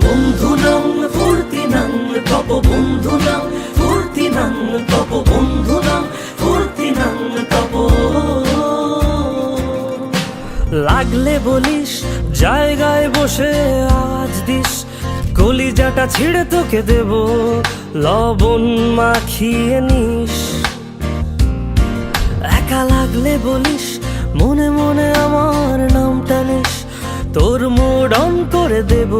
বন্ধু নাম ফুর্তি নাম তপ, বন্ধু নাম ফুর্তি নাম তপ, বন্ধু নাম ফুর্তি নাম তপ। লাগলে বলিস জায়গায় বসে আওয়াজ দিস, কলিজাটা ছিঁড়ে তোকে দেব লবণ মাখিয়ে নিস। একা লাগলে বলিস মনে মনে আমার নামটা নিস, তোর মুড অন করে দেব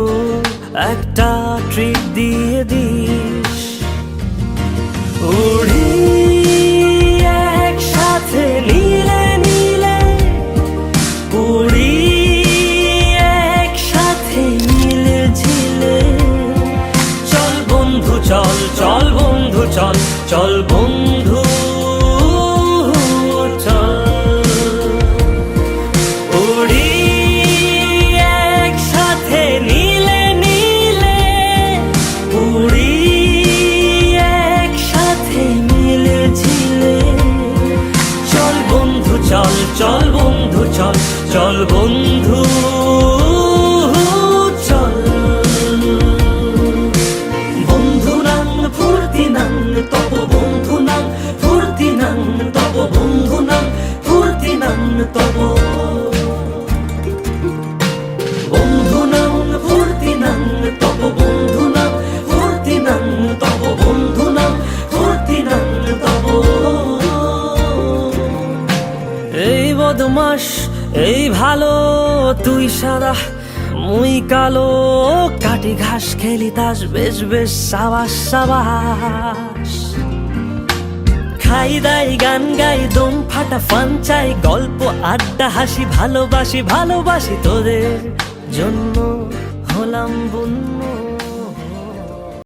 একটা ট্রিট দিয়ে দিস। উড়ি একসাথে নীলে নীলে, উড়ি একসাথে নীলে ঝিলে। চল বন্ধু চল, চল বন্ধু চল, চল বন্ধু চল। উড়ি একসাথে নীলে নীলে, উড়ি একসাথে নীলে ঝিলে। চল বন্ধু চল, চল বন্ধু চল, চল বন্ধু চল। বন্ধু নাম ফুর্তি নাম তপ, বন্ধু নাম ফুর্তি নাম তপ, বন্ধু নাম ফুর্তি নাম তপ। বন্ধু নাম ফুর্তি নাম তপ, বন্ধু নাম ফুর্তি নাম তপ, বন্ধু নাম ফুর্তি নাম তপ। এই বদমাস এই ভালো, তুই সাদা মুই কালো, কাটি ঘাস খেলি তাস বেশ বেশ সাবাস সাবাস। খাই দাই গান গাই দম ফাটা ফান চাই, গল্প আড্ডা হাসি ভালোবাসি ভালোবাসি তোদের জন্য।